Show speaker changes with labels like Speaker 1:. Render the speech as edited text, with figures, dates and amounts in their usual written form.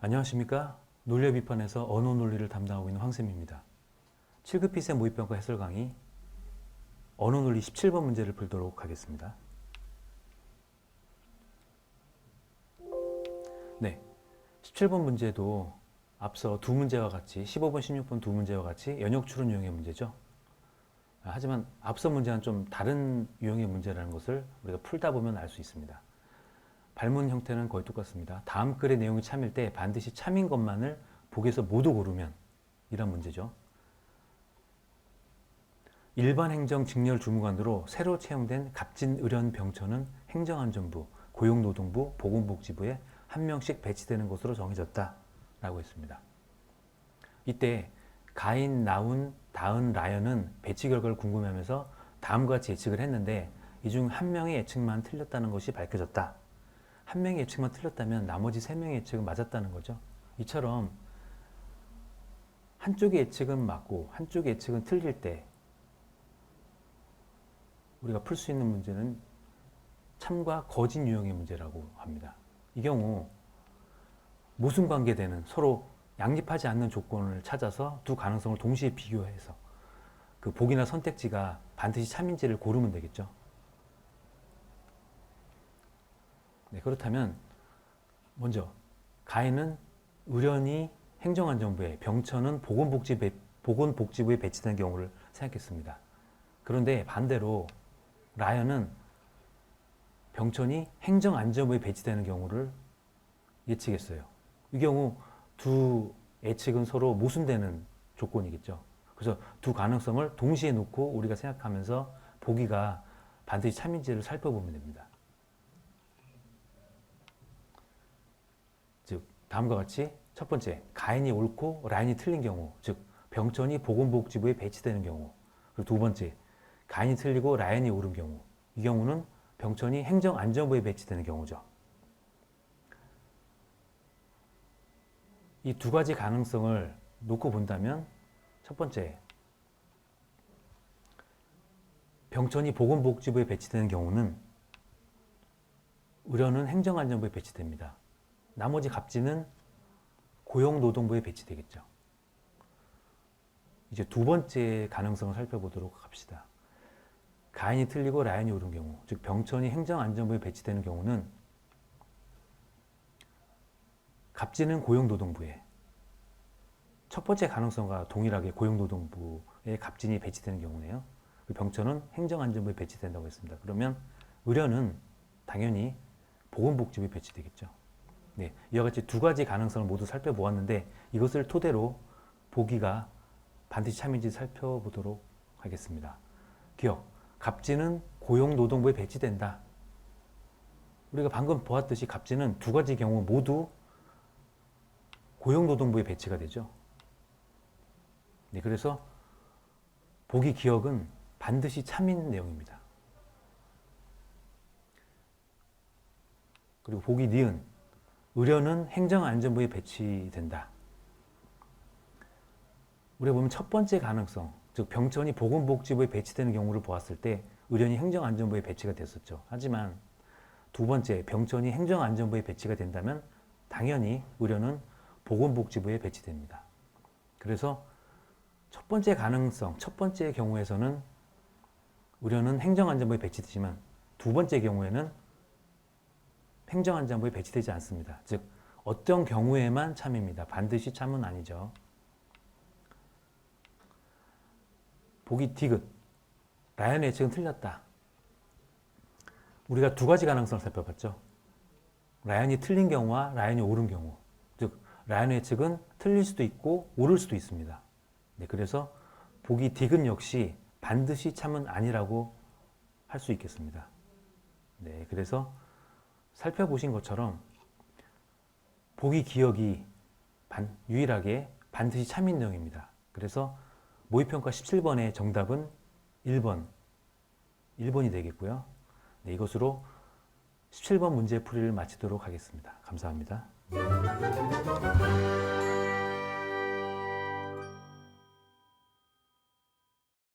Speaker 1: 안녕하십니까? 논리의 비판에서 언어 논리를 담당하고 있는 황쌤입니다. 7급 피세 모의평가 해설 강의 언어 논리 17번 문제를 풀도록 하겠습니다. 네, 17번 문제도 앞서 두 문제와 같이 15번, 16번 두 문제와 같이 연역 추론 유형의 문제죠. 하지만 앞서 문제는 좀 다른 유형의 문제라는 것을 우리가 풀다 보면 알 수 있습니다. 발문 형태는 거의 똑같습니다. 다음 글의 내용이 참일 때 반드시 참인 것만을 보기에서 모두 고르면 이런 문제죠. 일반 행정 직렬 주무관으로 새로 채용된 갑진 의련 병처는 행정안전부, 고용노동부, 보건복지부에 한 명씩 배치되는 것으로 정해졌다 라고 했습니다. 이때 가인, 나운, 다은, 라연은 배치 결과를 궁금해하면서 다음과 같이 예측을 했는데 이 중 한 명의 예측만 틀렸다는 것이 밝혀졌다. 한 명의 예측만 틀렸다면 나머지 세 명의 예측은 맞았다는 거죠. 이처럼 한쪽의 예측은 맞고 한쪽의 예측은 틀릴 때 우리가 풀 수 있는 문제는 참과 거짓 유형의 문제라고 합니다. 이 경우 모순 관계되는 서로 양립하지 않는 조건을 찾아서 두 가능성을 동시에 비교해서 그 복이나 선택지가 반드시 참인지를 고르면 되겠죠. 네, 그렇다면 먼저 가인은 의련이 행정안전부에, 병처는 보건복지부에 배치된 경우를 생각했습니다. 그런데 반대로 라연은 병천이 행정안전부에 배치되는 경우를 예측했어요. 이 경우 두 예측은 서로 모순되는 조건이겠죠. 그래서 두 가능성을 동시에 놓고 우리가 생각하면서 보기가 반드시 참인지를 살펴보면 됩니다. 즉 다음과 같이 첫 번째, 가인이 옳고 라인이 틀린 경우, 즉 병천이 보건복지부에 배치되는 경우. 그리고 두 번째, 가인이 틀리고 라인이 옳은 경우. 이 경우는 병천이 행정안전부에 배치되는 경우죠. 이 두 가지 가능성을 놓고 본다면 첫 번째, 병천이 보건복지부에 배치되는 경우는 의료는 행정안전부에 배치됩니다. 나머지 갑진은 고용노동부에 배치되겠죠. 이제 두 번째 가능성을 살펴보도록 합시다. 가인이 틀리고 라인이 옳은 경우, 즉 병천이 행정안전부에 배치되는 경우는 갑진은 고용노동부에, 첫 번째 가능성과 동일하게 고용노동부에 갑진이 배치되는 경우네요. 병천은 행정안전부에 배치된다고 했습니다. 그러면 의료는 당연히 보건복지부에 배치되겠죠. 네, 이와 같이 두 가지 가능성을 모두 살펴보았는데 이것을 토대로 보기가 반드시 참인지 살펴보도록 하겠습니다. 기억, 갑진은 고용노동부에 배치된다. 우리가 방금 보았듯이 갑진은 두 가지 경우 모두 고용노동부에 배치가 되죠. 네, 그래서 보기 기억은 반드시 참인 내용입니다. 그리고 보기 니은, 의료는 행정안전부에 배치된다. 우리가 보면 첫 번째 가능성, 즉 병천이 보건복지부에 배치되는 경우를 보았을 때 의료는 행정안전부에 배치가 됐었죠. 하지만 두 번째, 병천이 행정안전부에 배치가 된다면 당연히 의료는 보건복지부에 배치됩니다. 그래서 첫 번째 가능성, 첫 번째 경우에서는 의료는 행정안전부에 배치되지만 두 번째 경우에는 행정안전부에 배치되지 않습니다. 즉 어떤 경우에만 참입니다. 반드시 참은 아니죠. 보기 디귿, 라연의 예측은 틀렸다. 우리가 두 가지 가능성을 살펴봤죠. 라연이 틀린 경우와 라연이 옳은 경우, 즉 라연의 예측은 틀릴 수도 있고 옳을 수도 있습니다. 네, 그래서 보기 디귿 역시 반드시 참은 아니라고 할 수 있겠습니다. 네, 그래서 살펴보신 것처럼 보기 기억이 유일하게 반드시 참인 내용입니다. 그래서 모의평가 17번의 정답은 1번이 되겠고요. 네, 이것으로 17번 문제 풀이를 마치도록 하겠습니다. 감사합니다.